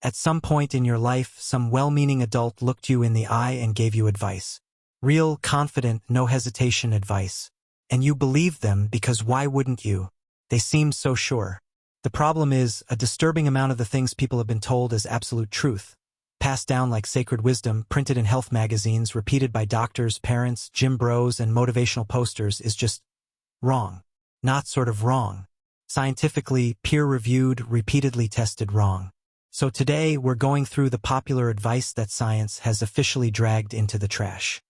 At some point in your life, some well-meaning adult looked you in the eye and gave you advice. Real, confident, no hesitation advice. And you believed them because why wouldn't you? They seemed so sure. The problem is, a disturbing amount of the things people have been told as absolute truth, passed down like sacred wisdom, printed in health magazines, repeated by doctors, parents, gym bros, and motivational posters, is just wrong. Not sort of wrong. Scientifically, peer-reviewed, repeatedly tested wrong. So today, we're going through the popular advice that science has officially dragged into the trash.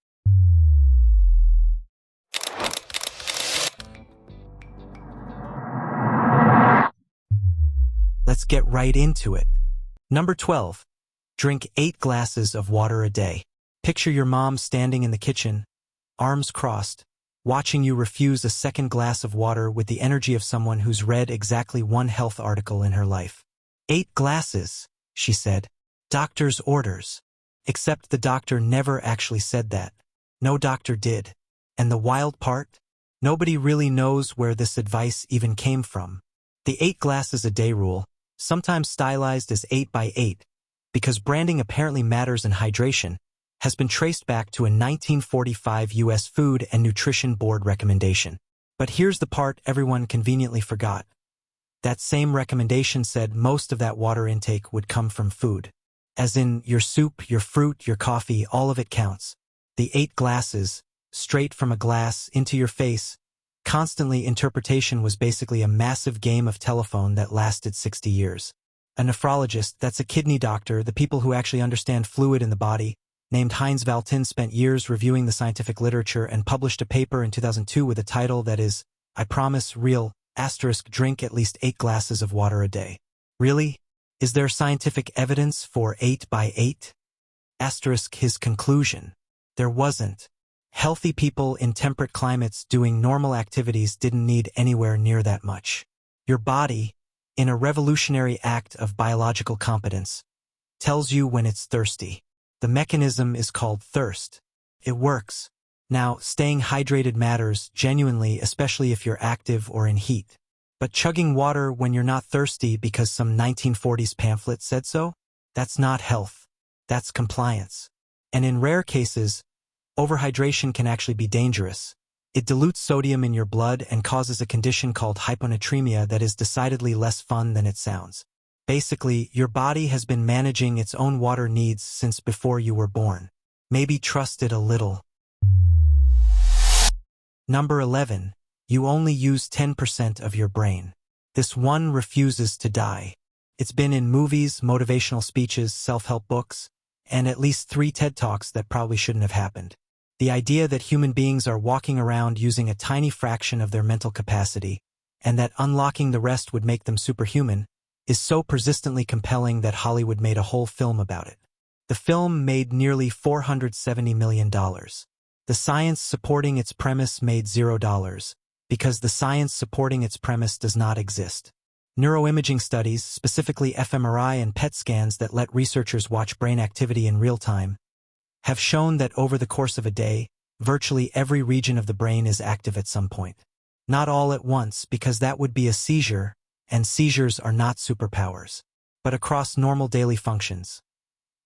Let's get right into it. Number 12. Drink 8 glasses of water a day. Picture your mom standing in the kitchen, arms crossed, watching you refuse a second glass of water with the energy of someone who's read exactly one health article in her life. 8 glasses, she said. Doctor's orders. Except the doctor never actually said that. No doctor did. And the wild part? Nobody really knows where this advice even came from. The 8 glasses a day rule, sometimes stylized as 8 by 8, because branding apparently matters in hydration, has been traced back to a 1945 U.S. Food and Nutrition Board recommendation. But here's the part everyone conveniently forgot. That same recommendation said most of that water intake would come from food. As in, your soup, your fruit, your coffee, all of it counts. The 8 glasses, straight from a glass, into your face, constantly interpretation was basically a massive game of telephone that lasted 60 years. A nephrologist, that's a kidney doctor, the people who actually understand fluid in the body, named Heinz Valtin, spent years reviewing the scientific literature and published a paper in 2002 with a title that is, I promise, real, *, drink at least 8 glasses of water a day. Really? Is there scientific evidence for 8 by 8? * his conclusion. There wasn't. Healthy people in temperate climates doing normal activities didn't need anywhere near that much. Your body, in a revolutionary act of biological competence, tells you when it's thirsty. The mechanism is called thirst. It works. Now, staying hydrated matters genuinely, especially if you're active or in heat. But chugging water when you're not thirsty because some 1940s pamphlet said so? That's not health. That's compliance. And in rare cases, overhydration can actually be dangerous. It dilutes sodium in your blood and causes a condition called hyponatremia that is decidedly less fun than it sounds. Basically, your body has been managing its own water needs since before you were born. Maybe trust it a little. Number 11. You only use 10% of your brain. This one refuses to die. It's been in movies, motivational speeches, self-help books, and at least 3 TED Talks that probably shouldn't have happened. The idea that human beings are walking around using a tiny fraction of their mental capacity, and that unlocking the rest would make them superhuman, is so persistently compelling that Hollywood made a whole film about it. The film made nearly $470 million. The science supporting its premise made $0, because the science supporting its premise does not exist. Neuroimaging studies, specifically fMRI and PET scans that let researchers watch brain activity in real time, have shown that over the course of a day, virtually every region of the brain is active at some point. Not all at once, because that would be a seizure, and seizures are not superpowers, but across normal daily functions.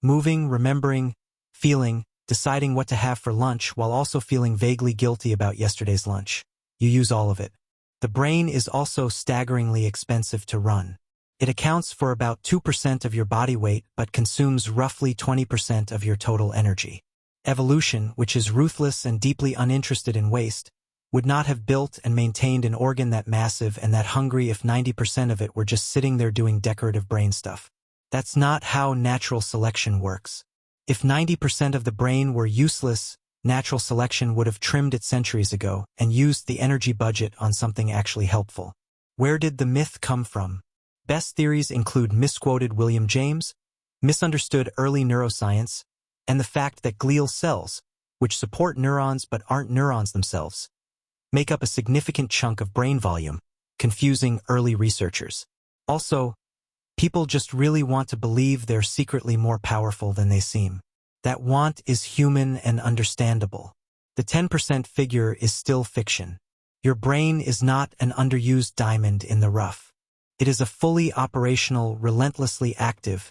Moving, remembering, feeling, deciding what to have for lunch while also feeling vaguely guilty about yesterday's lunch. You use all of it. The brain is also staggeringly expensive to run. It accounts for about 2% of your body weight but consumes roughly 20% of your total energy. Evolution, which is ruthless and deeply uninterested in waste, would not have built and maintained an organ that massive and that hungry if 90% of it were just sitting there doing decorative brain stuff. That's not how natural selection works. If 90% of the brain were useless, natural selection would have trimmed it centuries ago and used the energy budget on something actually helpful. Where did the myth come from? Best theories include misquoted William James, misunderstood early neuroscience, and the fact that glial cells, which support neurons but aren't neurons themselves, make up a significant chunk of brain volume, confusing early researchers. Also, people just really want to believe they're secretly more powerful than they seem. That want is human and understandable. The 10% figure is still fiction. Your brain is not an underused diamond in the rough. It is a fully operational, relentlessly active,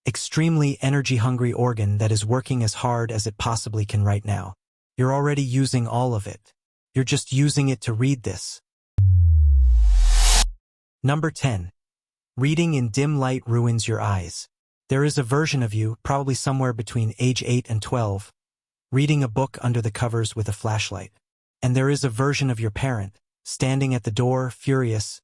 extremely energy-hungry organ that is working as hard as it possibly can right now. You're already using all of it. You're just using it to read this. Number 10. Reading in dim light ruins your eyes. There is a version of you, probably somewhere between age 8 and 12, reading a book under the covers with a flashlight. And there is a version of your parent, standing at the door, furious,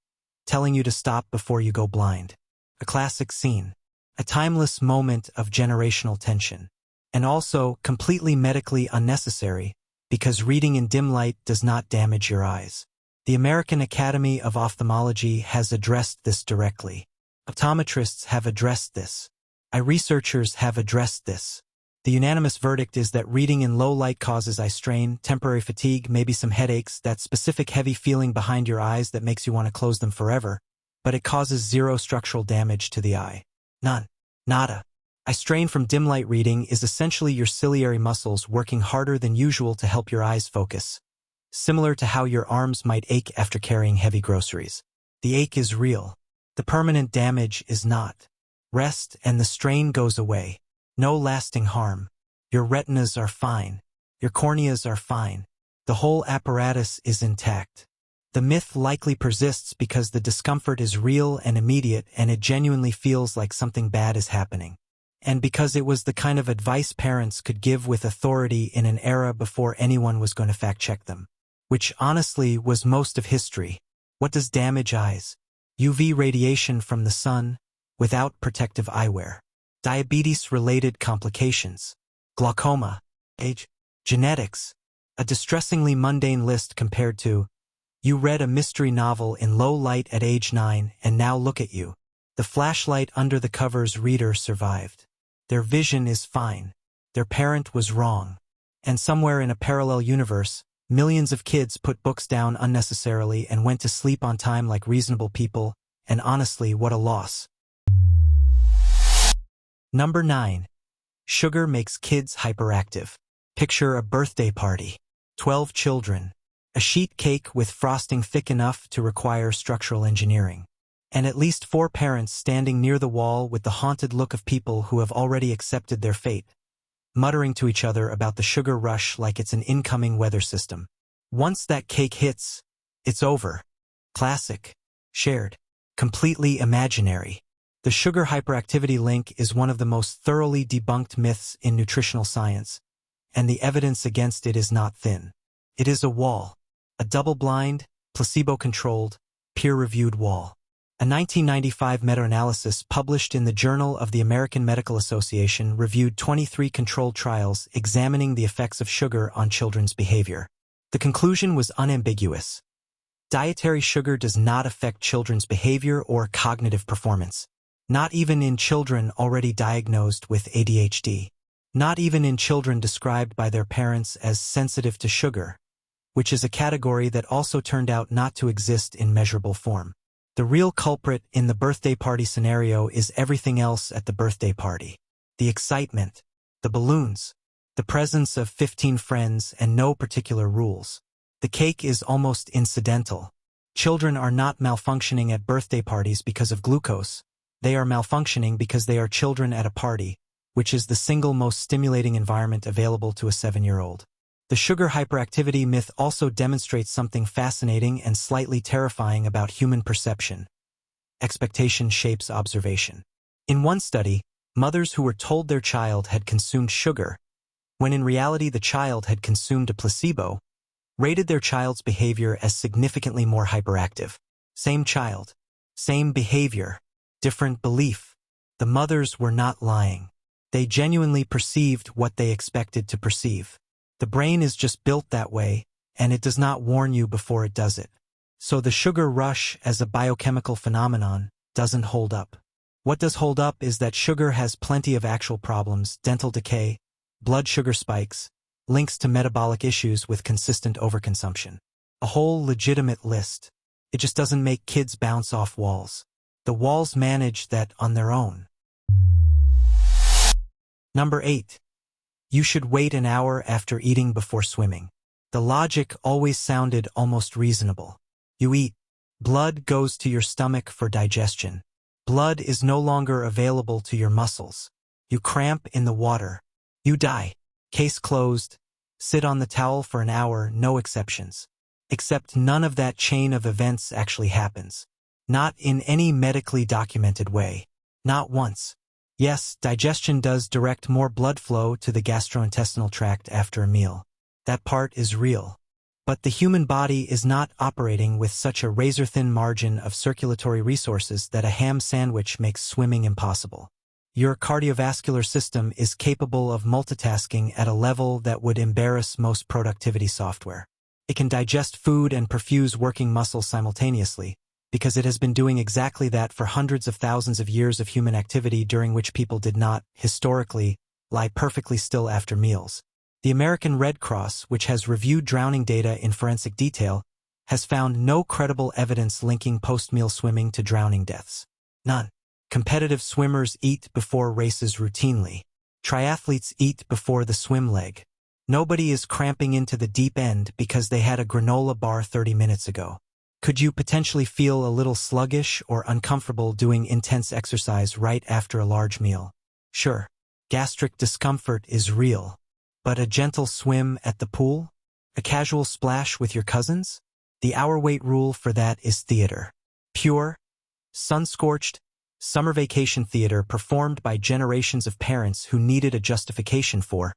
telling you to stop before you go blind. A classic scene. A timeless moment of generational tension. And also completely medically unnecessary, because reading in dim light does not damage your eyes. The American Academy of Ophthalmology has addressed this directly. Optometrists have addressed this. Eye researchers have addressed this. The unanimous verdict is that reading in low light causes eye strain, temporary fatigue, maybe some headaches, that specific heavy feeling behind your eyes that makes you want to close them forever, but it causes zero structural damage to the eye. None. Nada. Eye strain from dim light reading is essentially your ciliary muscles working harder than usual to help your eyes focus. Similar to how your arms might ache after carrying heavy groceries. The ache is real. The permanent damage is not. Rest and the strain goes away. No lasting harm. Your retinas are fine. Your corneas are fine. The whole apparatus is intact. The myth likely persists because the discomfort is real and immediate and it genuinely feels like something bad is happening. And because it was the kind of advice parents could give with authority in an era before anyone was going to fact-check them. Which honestly was most of history. What does damage eyes? UV radiation from the sun, without protective eyewear. Diabetes-related complications. Glaucoma. Age. Genetics. A distressingly mundane list compared to, you read a mystery novel in low light at age 9 and now look at you. The flashlight under the covers reader survived. Their vision is fine. Their parent was wrong. And somewhere in a parallel universe, millions of kids put books down unnecessarily and went to sleep on time like reasonable people, and honestly, what a loss. Number 9. Sugar makes kids hyperactive. Picture a birthday party. 12 children. A sheet cake with frosting thick enough to require structural engineering. And at least 4 parents standing near the wall with the haunted look of people who have already accepted their fate, muttering to each other about the sugar rush like it's an incoming weather system. Once that cake hits, it's over. Classic. Shared. Completely imaginary. The sugar hyperactivity link is one of the most thoroughly debunked myths in nutritional science, and the evidence against it is not thin. It is a wall. A double-blind, placebo-controlled, peer-reviewed wall. A 1995 meta-analysis published in the Journal of the American Medical Association reviewed 23 controlled trials examining the effects of sugar on children's behavior. The conclusion was unambiguous. Dietary sugar does not affect children's behavior or cognitive performance. Not even in children already diagnosed with ADHD. Not even in children described by their parents as sensitive to sugar, which is a category that also turned out not to exist in measurable form. The real culprit in the birthday party scenario is everything else at the birthday party. The excitement, the balloons, the presence of 15 friends and no particular rules. The cake is almost incidental. Children are not malfunctioning at birthday parties because of glucose. They are malfunctioning because they are children at a party, which is the single most stimulating environment available to a 7-year-old. The sugar hyperactivity myth also demonstrates something fascinating and slightly terrifying about human perception. Expectation shapes observation. In one study, mothers who were told their child had consumed sugar, when in reality the child had consumed a placebo, rated their child's behavior as significantly more hyperactive. Same child, same behavior, different belief. The mothers were not lying. They genuinely perceived what they expected to perceive. The brain is just built that way, and it does not warn you before it does it. So the sugar rush as a biochemical phenomenon doesn't hold up. What does hold up is that sugar has plenty of actual problems: dental decay, blood sugar spikes, links to metabolic issues with consistent overconsumption. A whole legitimate list. It just doesn't make kids bounce off walls. The walls manage that on their own. Number 8. You should wait an hour after eating before swimming. The logic always sounded almost reasonable. You eat. Blood goes to your stomach for digestion. Blood is no longer available to your muscles. You cramp in the water. You die. Case closed. Sit on the towel for an hour, no exceptions. Except none of that chain of events actually happens. Not in any medically documented way. Not once. Yes, digestion does direct more blood flow to the gastrointestinal tract after a meal. That part is real. But the human body is not operating with such a razor-thin margin of circulatory resources that a ham sandwich makes swimming impossible. Your cardiovascular system is capable of multitasking at a level that would embarrass most productivity software. It can digest food and perfuse working muscles simultaneously, because it has been doing exactly that for hundreds of thousands of years of human activity during which people did not, historically, lie perfectly still after meals. The American Red Cross, which has reviewed drowning data in forensic detail, has found no credible evidence linking post-meal swimming to drowning deaths. None. Competitive swimmers eat before races routinely. Triathletes eat before the swim leg. Nobody is cramping into the deep end because they had a granola bar 30 minutes ago. Could you potentially feel a little sluggish or uncomfortable doing intense exercise right after a large meal? Sure. Gastric discomfort is real. But a gentle swim at the pool? A casual splash with your cousins? The hour-weight rule for that is theater. Pure, sun-scorched, summer vacation theater performed by generations of parents who needed a justification for,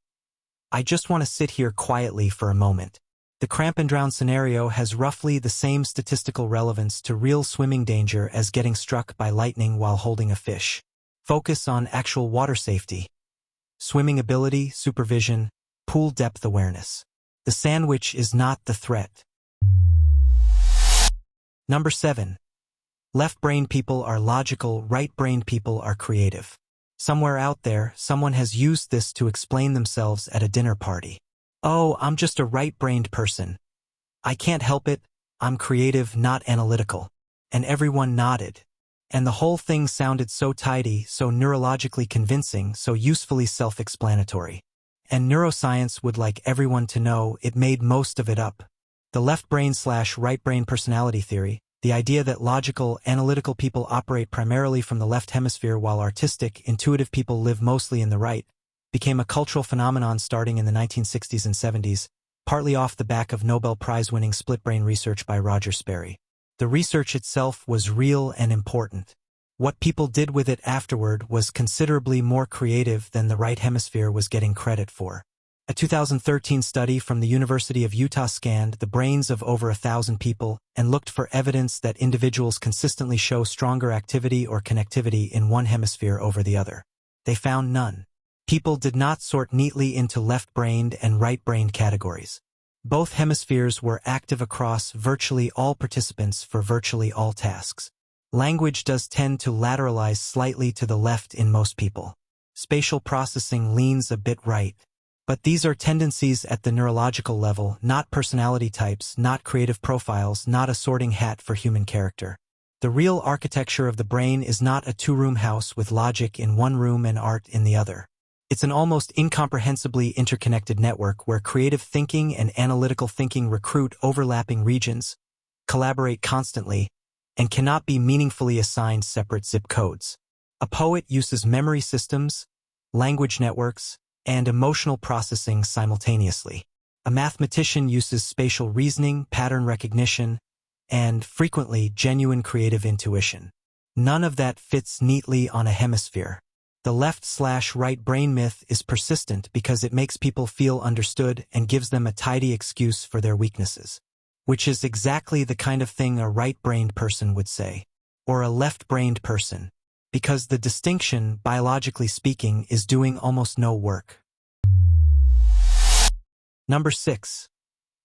I just want to sit here quietly for a moment. The cramp and drown scenario has roughly the same statistical relevance to real swimming danger as getting struck by lightning while holding a fish. Focus on actual water safety. Swimming ability, supervision, pool depth awareness. The sandwich is not the threat. Number 7. Left-brained people are logical, right-brained people are creative. Somewhere out there, someone has used this to explain themselves at a dinner party. Oh, I'm just a right-brained person. I can't help it, I'm creative, not analytical. And everyone nodded. And the whole thing sounded so tidy, so neurologically convincing, so usefully self-explanatory. And neuroscience would like everyone to know it made most of it up. The left brain/right brain personality theory, the idea that logical, analytical people operate primarily from the left hemisphere while artistic, intuitive people live mostly in the right, became a cultural phenomenon starting in the 1960s and 70s, partly off the back of Nobel Prize-winning split-brain research by Roger Sperry. The research itself was real and important. What people did with it afterward was considerably more creative than the right hemisphere was getting credit for. A 2013 study from the University of Utah scanned the brains of over 1,000 people and looked for evidence that individuals consistently show stronger activity or connectivity in one hemisphere over the other. They found none. People did not sort neatly into left-brained and right-brained categories. Both hemispheres were active across virtually all participants for virtually all tasks. Language does tend to lateralize slightly to the left in most people. Spatial processing leans a bit right. But these are tendencies at the neurological level, not personality types, not creative profiles, not a sorting hat for human character. The real architecture of the brain is not a two-room house with logic in one room and art in the other. It's an almost incomprehensibly interconnected network where creative thinking and analytical thinking recruit overlapping regions, collaborate constantly, and cannot be meaningfully assigned separate zip codes. A poet uses memory systems, language networks, and emotional processing simultaneously. A mathematician uses spatial reasoning, pattern recognition, and, frequently, genuine creative intuition. None of that fits neatly on a hemisphere. The left/right brain myth is persistent because it makes people feel understood and gives them a tidy excuse for their weaknesses. Which is exactly the kind of thing a right-brained person would say. Or a left-brained person. Because the distinction, biologically speaking, is doing almost no work. Number 6.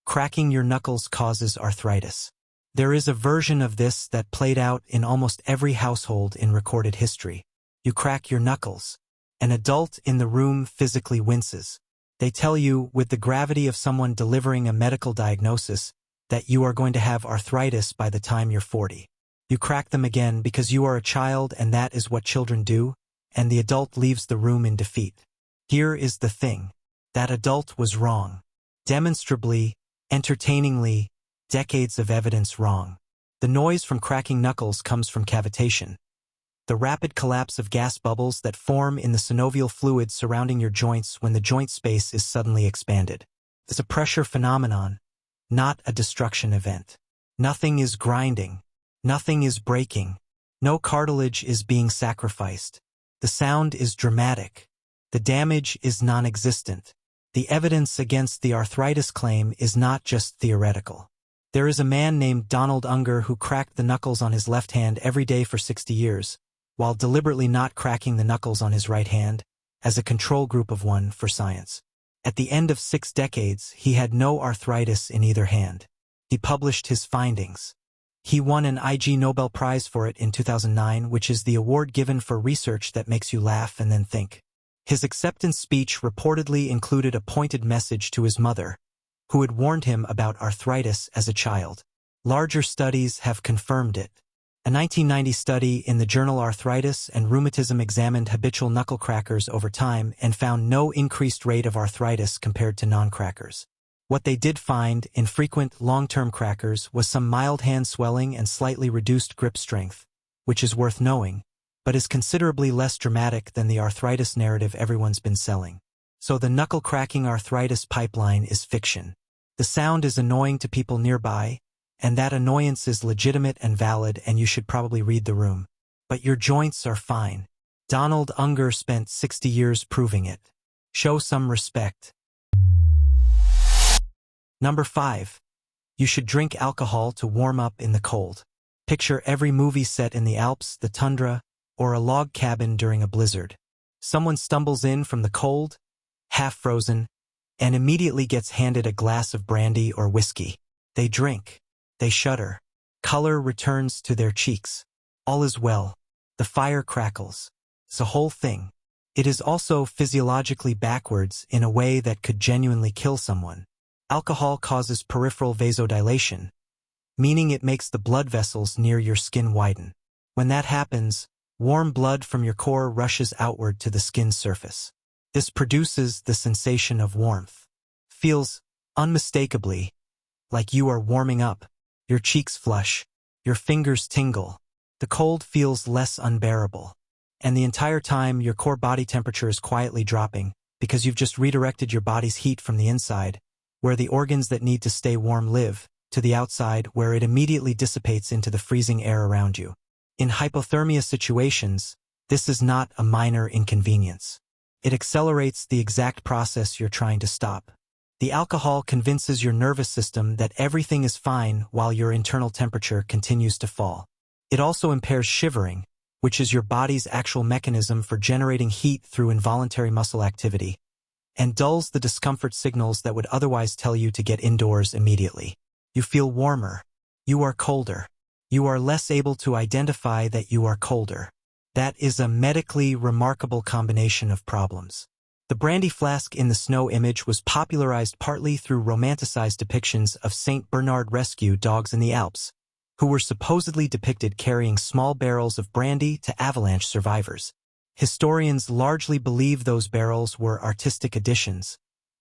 Cracking your knuckles causes arthritis. There is a version of this that played out in almost every household in recorded history. You crack your knuckles. An adult in the room physically winces. They tell you, with the gravity of someone delivering a medical diagnosis, that you are going to have arthritis by the time you're 40. You crack them again because you are a child and that is what children do, and the adult leaves the room in defeat. Here is the thing. That adult was wrong. Demonstrably, entertainingly, decades of evidence wrong. The noise from cracking knuckles comes from cavitation. the rapid collapse of gas bubbles that form in the synovial fluid surrounding your joints when the joint space is suddenly expanded. It's a pressure phenomenon, not a destruction event. Nothing is grinding. Nothing is breaking. No cartilage is being sacrificed. The sound is dramatic. The damage is non-existent. The evidence against the arthritis claim is not just theoretical. There is a man named Donald Unger who cracked the knuckles on his left hand every day for 60 years, while deliberately not cracking the knuckles on his right hand, as a control group of one for science. At the end of 6 decades, he had no arthritis in either hand. He published his findings. He won an IG Nobel Prize for it in 2009, which is the award given for research that makes you laugh and then think. His acceptance speech reportedly included a pointed message to his mother, who had warned him about arthritis as a child. Larger studies have confirmed it. A 1990 study in the journal Arthritis and Rheumatism examined habitual knuckle crackers over time and found no increased rate of arthritis compared to non-crackers. What they did find in frequent long-term crackers was some mild hand swelling and slightly reduced grip strength, which is worth knowing, but is considerably less dramatic than the arthritis narrative everyone's been selling. So the knuckle-cracking arthritis pipeline is fiction. The sound is annoying to people nearby, and that annoyance is legitimate and valid, and you should probably read the room. But your joints are fine. Donald Unger spent 60 years proving it. Show some respect. Number 5. You should drink alcohol to warm up in the cold. Picture every movie set in the Alps, the tundra, or a log cabin during a blizzard. Someone stumbles in from the cold, half frozen, and immediately gets handed a glass of brandy or whiskey. They drink. They shudder. Color returns to their cheeks. All is well. The fire crackles. It's a whole thing. It is also physiologically backwards in a way that could genuinely kill someone. Alcohol causes peripheral vasodilation, meaning it makes the blood vessels near your skin widen. When that happens, warm blood from your core rushes outward to the skin's surface. This produces the sensation of warmth. Feels unmistakably like you are warming up. Your cheeks flush. Your fingers tingle. The cold feels less unbearable. And the entire time your core body temperature is quietly dropping because you've just redirected your body's heat from the inside, where the organs that need to stay warm live, to the outside where it immediately dissipates into the freezing air around you. In hypothermia situations, this is not a minor inconvenience. It accelerates the exact process you're trying to stop. The alcohol convinces your nervous system that everything is fine while your internal temperature continues to fall. It also impairs shivering, which is your body's actual mechanism for generating heat through involuntary muscle activity, and dulls the discomfort signals that would otherwise tell you to get indoors immediately. You feel warmer. You are colder. You are less able to identify that you are colder. That is a medically remarkable combination of problems. The brandy flask in the snow image was popularized partly through romanticized depictions of St. Bernard rescue dogs in the Alps, who were supposedly depicted carrying small barrels of brandy to avalanche survivors. Historians largely believe those barrels were artistic additions,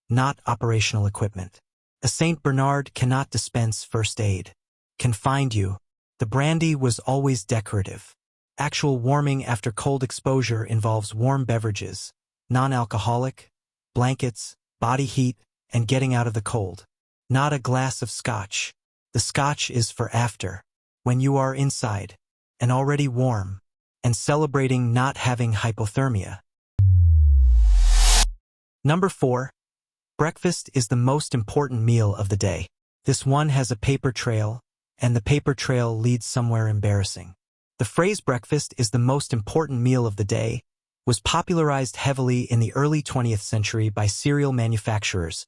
not operational equipment. A St. Bernard cannot dispense first aid, can find you. The brandy was always decorative. Actual warming after cold exposure involves warm beverages, non-alcoholic, blankets, body heat, and getting out of the cold. Not a glass of scotch. The scotch is for after, when you are inside, and already warm, and celebrating not having hypothermia. Number 4. Breakfast is the most important meal of the day. This one has a paper trail, and the paper trail leads somewhere embarrassing. The phrase breakfast is the most important meal of the day was popularized heavily in the early 20th century by cereal manufacturers,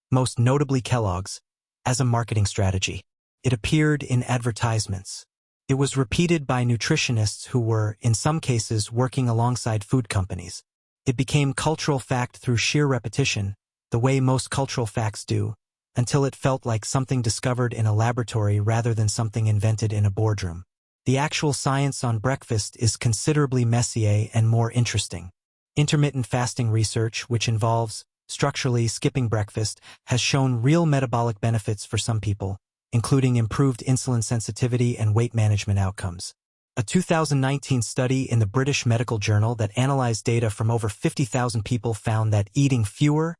most notably Kellogg's, as a marketing strategy. It appeared in advertisements. It was repeated by nutritionists who were, in some cases, working alongside food companies. It became cultural fact through sheer repetition, the way most cultural facts do, until it felt like something discovered in a laboratory rather than something invented in a boardroom. The actual science on breakfast is considerably messier and more interesting. Intermittent fasting research, which involves, structurally, skipping breakfast, has shown real metabolic benefits for some people, including improved insulin sensitivity and weight management outcomes. A 2019 study in the British Medical Journal that analyzed data from over 50,000 people found that eating fewer,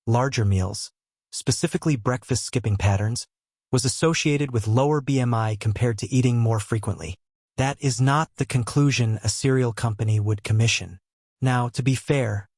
larger meals, specifically breakfast skipping patterns, was associated with lower BMI compared to eating more frequently. That is not the conclusion a cereal company would commission. Now, to be fair,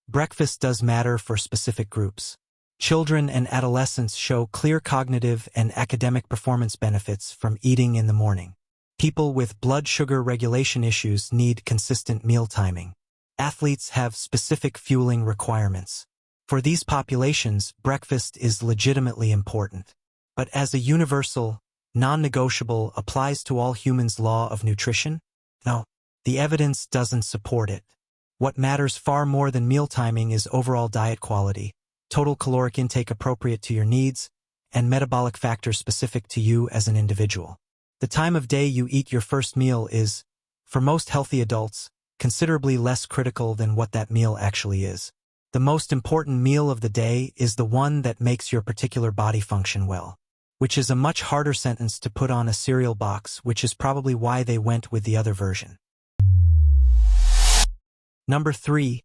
breakfast does matter for specific groups. Children and adolescents show clear cognitive and academic performance benefits from eating in the morning. People with blood sugar regulation issues need consistent meal timing. Athletes have specific fueling requirements. For these populations, breakfast is legitimately important. But as a universal, non-negotiable applies to all humans' law of nutrition? No, the evidence doesn't support it. What matters far more than meal timing is overall diet quality, total caloric intake appropriate to your needs, and metabolic factors specific to you as an individual. The time of day you eat your first meal is, for most healthy adults, considerably less critical than what that meal actually is. The most important meal of the day is the one that makes your particular body function well, which is a much harder sentence to put on a cereal box, which is probably why they went with the other version. Number 3.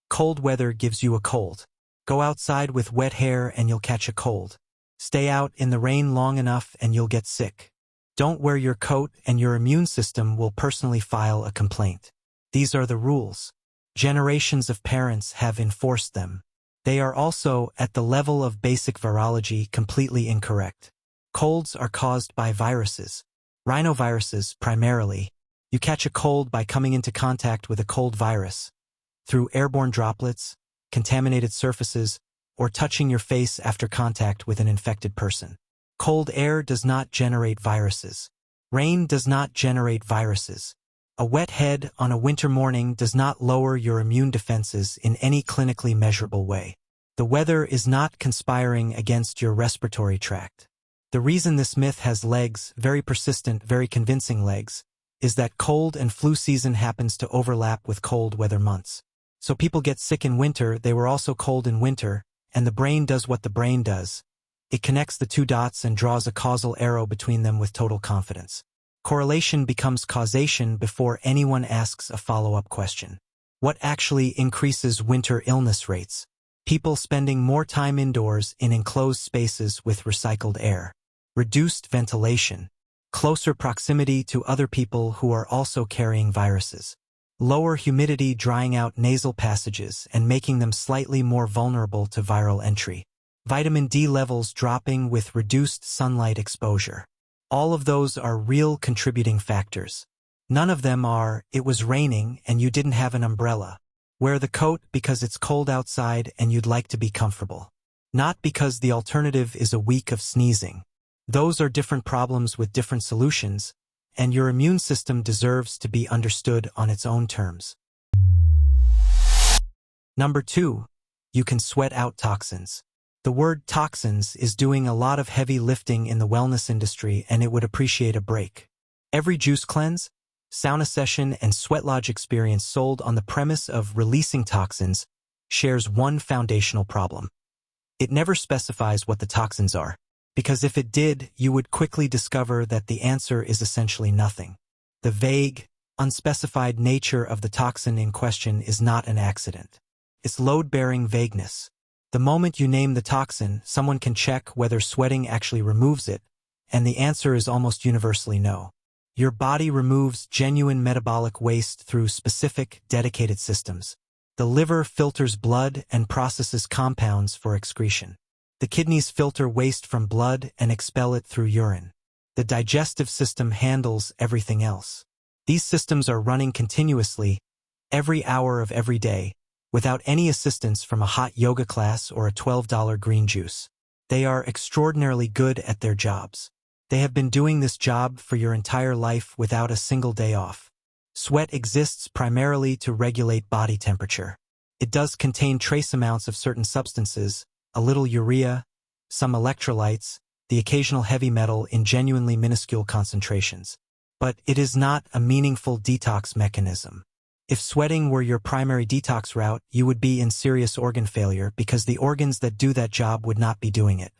Cold weather gives you a cold. Go outside with wet hair and you'll catch a cold. Stay out in the rain long enough and you'll get sick. Don't wear your coat and your immune system will personally file a complaint. These are the rules. Generations of parents have enforced them. They are also, at the level of basic virology, completely incorrect. Colds are caused by viruses. Rhinoviruses, primarily. You catch a cold by coming into contact with a cold virus, through airborne droplets, contaminated surfaces, or touching your face after contact with an infected person. Cold air does not generate viruses. Rain does not generate viruses. A wet head on a winter morning does not lower your immune defenses in any clinically measurable way. The weather is not conspiring against your respiratory tract. The reason this myth has legs, very persistent, very convincing legs, is that cold and flu season happens to overlap with cold weather months. So people get sick in winter, they were also cold in winter, and the brain does what the brain does. It connects the two dots and draws a causal arrow between them with total confidence. Correlation becomes causation before anyone asks a follow-up question. What actually increases winter illness rates? People spending more time indoors in enclosed spaces with recycled air. Reduced ventilation. Closer proximity to other people who are also carrying viruses. Lower humidity drying out nasal passages and making them slightly more vulnerable to viral entry. Vitamin D levels dropping with reduced sunlight exposure. All of those are real contributing factors. None of them are, it was raining and you didn't have an umbrella. Wear the coat because it's cold outside and you'd like to be comfortable. Not because the alternative is a week of sneezing. Those are different problems with different solutions, and your immune system deserves to be understood on its own terms. Number 2. You can sweat out toxins. The word toxins is doing a lot of heavy lifting in the wellness industry and it would appreciate a break. Every juice cleanse, sauna session, and sweat lodge experience sold on the premise of releasing toxins shares one foundational problem. It never specifies what the toxins are, because if it did, you would quickly discover that the answer is essentially nothing. The vague, unspecified nature of the toxin in question is not an accident. It's load-bearing vagueness. The moment you name the toxin, someone can check whether sweating actually removes it, and the answer is almost universally no. Your body removes genuine metabolic waste through specific, dedicated systems. The liver filters blood and processes compounds for excretion. The kidneys filter waste from blood and expel it through urine. The digestive system handles everything else. These systems are running continuously, every hour of every day, without any assistance from a hot yoga class or a $12 green juice. They are extraordinarily good at their jobs. They have been doing this job for your entire life without a single day off. Sweat exists primarily to regulate body temperature. It does contain trace amounts of certain substances, a little urea, some electrolytes, the occasional heavy metal in genuinely minuscule concentrations. But it is not a meaningful detox mechanism. If sweating were your primary detox route, you would be in serious organ failure because the organs that do that job would not be doing it.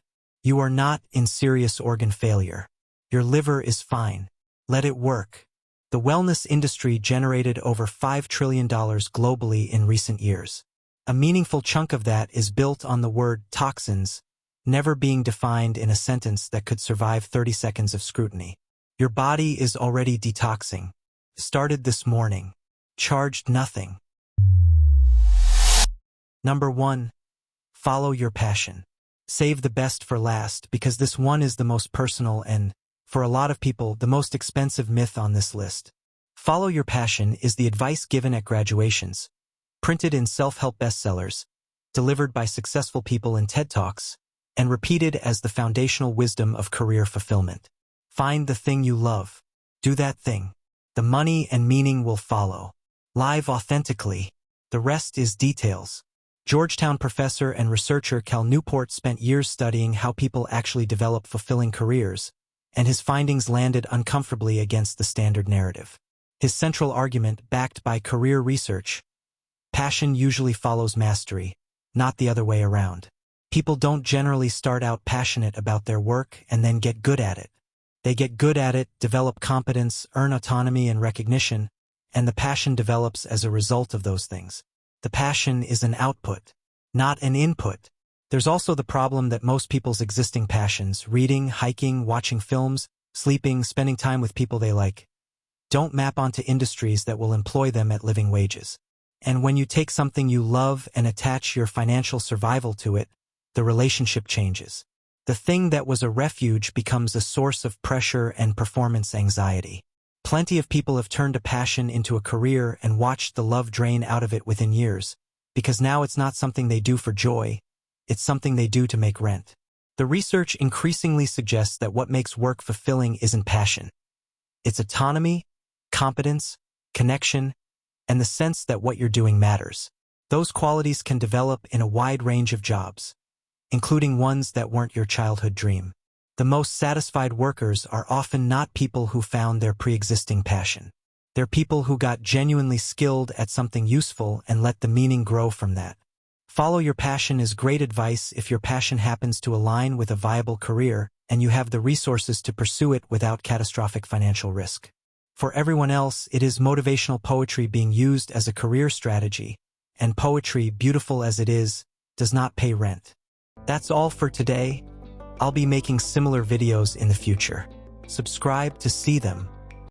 You are not in serious organ failure. Your liver is fine. Let it work. The wellness industry generated over $5 trillion globally in recent years. A meaningful chunk of that is built on the word toxins, never being defined in a sentence that could survive 30 seconds of scrutiny. Your body is already detoxing. Started this morning. Charged nothing. Number 1. Follow your passion. Save the best for last because this one is the most personal and, for a lot of people, the most expensive myth on this list. Follow your passion is the advice given at graduations, printed in self-help bestsellers, delivered by successful people in TED Talks, and repeated as the foundational wisdom of career fulfillment. Find the thing you love. Do that thing. The money and meaning will follow. Live authentically. The rest is details. Georgetown professor and researcher Cal Newport spent years studying how people actually develop fulfilling careers, and his findings landed uncomfortably against the standard narrative. His central argument, backed by career research: passion usually follows mastery, not the other way around. People don't generally start out passionate about their work and then get good at it. They get good at it, develop competence, earn autonomy and recognition, and the passion develops as a result of those things. The passion is an output, not an input. There's also the problem that most people's existing passions, reading, hiking, watching films, sleeping, spending time with people they like, don't map onto industries that will employ them at living wages. And when you take something you love and attach your financial survival to it, the relationship changes. The thing that was a refuge becomes a source of pressure and performance anxiety. Plenty of people have turned a passion into a career and watched the love drain out of it within years, because now it's not something they do for joy, it's something they do to make rent. The research increasingly suggests that what makes work fulfilling isn't passion. It's autonomy, competence, connection, and the sense that what you're doing matters. Those qualities can develop in a wide range of jobs, including ones that weren't your childhood dream. The most satisfied workers are often not people who found their pre-existing passion. They're people who got genuinely skilled at something useful and let the meaning grow from that. Follow your passion is great advice if your passion happens to align with a viable career and you have the resources to pursue it without catastrophic financial risk. For everyone else, it is motivational poetry being used as a career strategy, and poetry, beautiful as it is, does not pay rent. That's all for today. I'll be making similar videos in the future. Subscribe to see them.